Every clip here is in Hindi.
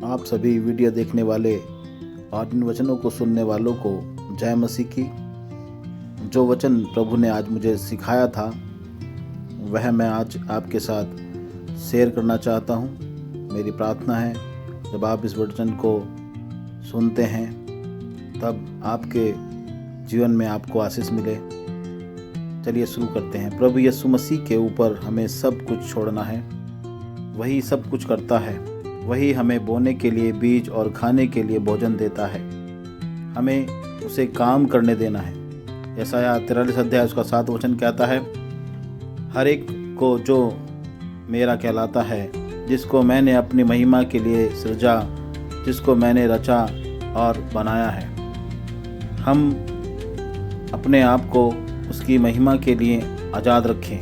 आप सभी वीडियो देखने वाले और इन वचनों को सुनने वालों को जय मसीह की। जो वचन प्रभु ने आज मुझे सिखाया था वह मैं आज आपके साथ शेयर करना चाहता हूँ। मेरी प्रार्थना है जब आप इस वचन को सुनते हैं तब आपके जीवन में आपको आशीष मिले। चलिए शुरू करते हैं। प्रभु यीशु मसीह के ऊपर हमें सब कुछ छोड़ना है। वही सब कुछ करता है। वही हमें बोने के लिए बीज और खाने के लिए भोजन देता है। हमें उसे काम करने देना है। यशायाह 43 अध्याय उसका 7 वचन कहता है, हर एक को जो मेरा कहलाता है, जिसको मैंने अपनी महिमा के लिए सृजा, जिसको मैंने रचा और बनाया है। हम अपने आप को उसकी महिमा के लिए आज़ाद रखें।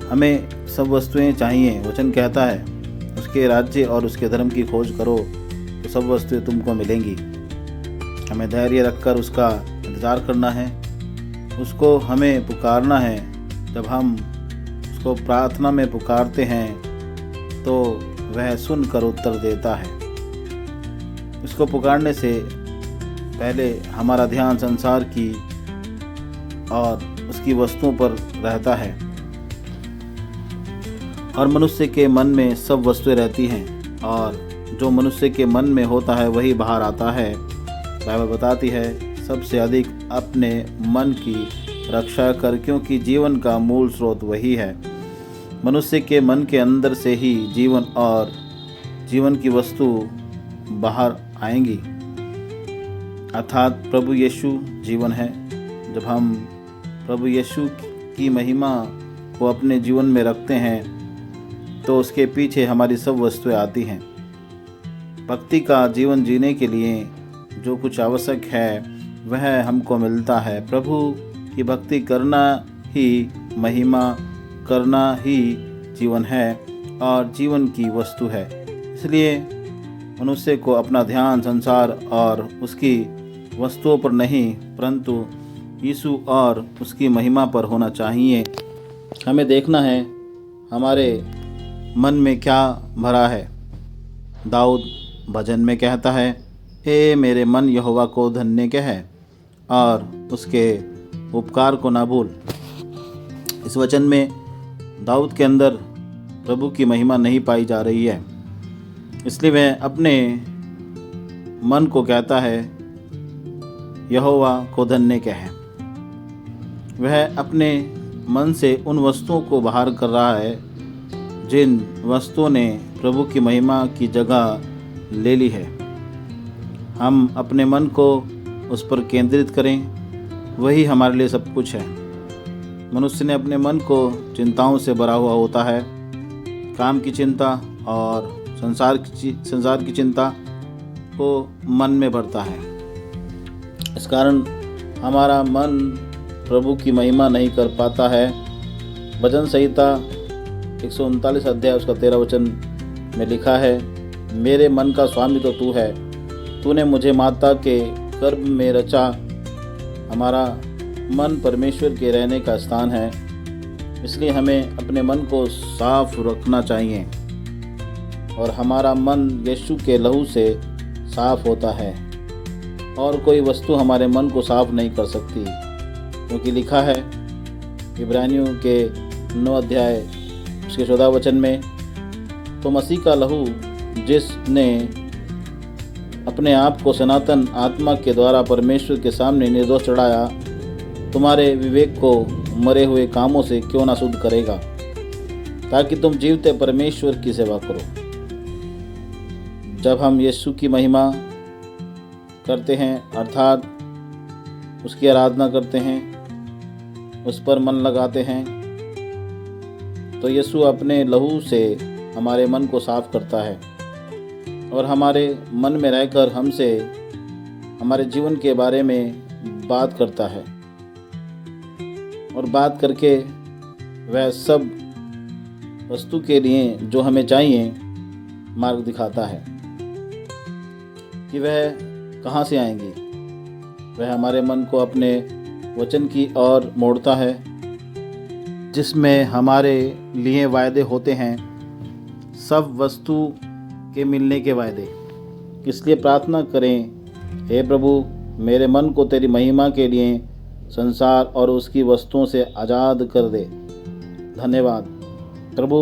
हमें सब वस्तुएं चाहिए। वचन कहता है उसके राज्य और उसके धर्म की खोज करो तो सब वस्तुएं तुमको मिलेंगी। हमें धैर्य रखकर उसका इंतज़ार करना है। उसको हमें पुकारना है। जब हम उसको प्रार्थना में पुकारते हैं तो वह सुनकर उत्तर देता है। उसको पुकारने से पहले हमारा ध्यान संसार की और उसकी वस्तुओं पर रहता है। और मनुष्य के मन में सब वस्तुएं रहती हैं और जो मनुष्य के मन में होता है वही बाहर आता है। बाइबल बताती है सबसे अधिक अपने मन की रक्षा कर, क्योंकि जीवन का मूल स्रोत वही है। मनुष्य के मन के अंदर से ही जीवन और जीवन की वस्तु बाहर आएंगी, अर्थात प्रभु यीशु जीवन है। जब हम प्रभु यीशु की महिमा को अपने जीवन में रखते हैं तो उसके पीछे हमारी सब वस्तुएं आती हैं। भक्ति का जीवन जीने के लिए जो कुछ आवश्यक है वह हमको मिलता है। प्रभु की भक्ति करना ही महिमा करना ही जीवन है और जीवन की वस्तु है। इसलिए मनुष्य को अपना ध्यान संसार और उसकी वस्तुओं पर नहीं परंतु यीशु और उसकी महिमा पर होना चाहिए। हमें देखना है हमारे मन में क्या भरा है। दाऊद भजन में कहता है, ए मेरे मन यहोवा को धन्य कह और उसके उपकार को ना भूल। इस वचन में दाऊद के अंदर प्रभु की महिमा नहीं पाई जा रही है, इसलिए वह अपने मन को कहता है यहोवा को धन्य कह। वह अपने मन से उन वस्तुओं को बाहर कर रहा है जिन वस्तुओं ने प्रभु की महिमा की जगह ले ली है। हम अपने मन को उस पर केंद्रित करें, वही हमारे लिए सब कुछ है। मनुष्य ने अपने मन को चिंताओं से भरा हुआ होता है। काम की चिंता और संसार की चिंता को मन में भरता है। इस कारण हमारा मन प्रभु की महिमा नहीं कर पाता है। भजन संहिता 139 अध्याय उसका 13 वचन में लिखा है, मेरे मन का स्वामी तो तू है, तूने मुझे माता के गर्भ में रचा। हमारा मन परमेश्वर के रहने का स्थान है, इसलिए हमें अपने मन को साफ रखना चाहिए। और हमारा मन यीशु के लहू से साफ होता है और कोई वस्तु हमारे मन को साफ नहीं कर सकती, क्योंकि लिखा है इब्रानियों के 9 अध्याय उसके 14 वचन में, तो मसीह का लहू जिसने अपने आप को सनातन आत्मा के द्वारा परमेश्वर के सामने निर्दोष चढ़ाया, तुम्हारे विवेक को मरे हुए कामों से क्यों ना शुद्ध करेगा, ताकि तुम जीवते परमेश्वर की सेवा करो। जब हम यीशु की महिमा करते हैं अर्थात उसकी आराधना करते हैं, उस पर मन लगाते हैं, तो यीशु अपने लहू से हमारे मन को साफ करता है और हमारे मन में रहकर हमसे हमारे जीवन के बारे में बात करता है और बात करके वह सब वस्तु के लिए जो हमें चाहिए मार्ग दिखाता है कि वह कहाँ से आएंगी। वह हमारे मन को अपने वचन की ओर मोड़ता है जिसमें हमारे लिए वायदे होते हैं। सब वस्तु के मिलने के वायदे। इसलिए प्रार्थना करें, हे प्रभु, मेरे मन को तेरी महिमा के लिए संसार और उसकी वस्तुओं से आज़ाद कर दे। धन्यवाद प्रभु,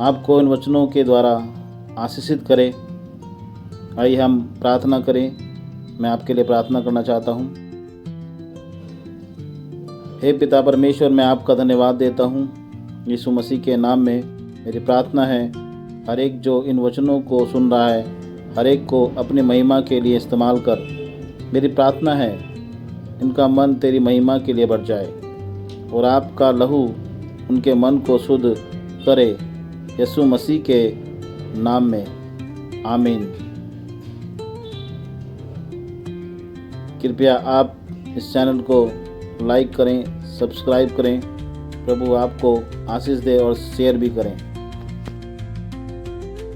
आपको इन वचनों के द्वारा आशीषित करें। आइए हम प्रार्थना करें। मैं आपके लिए प्रार्थना करना चाहता हूँ। हे पिता परमेश्वर, मैं आपका धन्यवाद देता हूँ। यीशु मसीह के नाम में मेरी प्रार्थना है, हर एक जो इन वचनों को सुन रहा है, हर एक को अपनी महिमा के लिए इस्तेमाल कर। मेरी प्रार्थना है, इनका मन तेरी महिमा के लिए बढ़ जाए और आपका लहू उनके मन को शुद्ध करे। यीशु मसीह के नाम में, आमीन। कृपया आप इस चैनल को लाइक करें, सब्सक्राइब करें। प्रभु आपको आशीष दे और शेयर भी करें।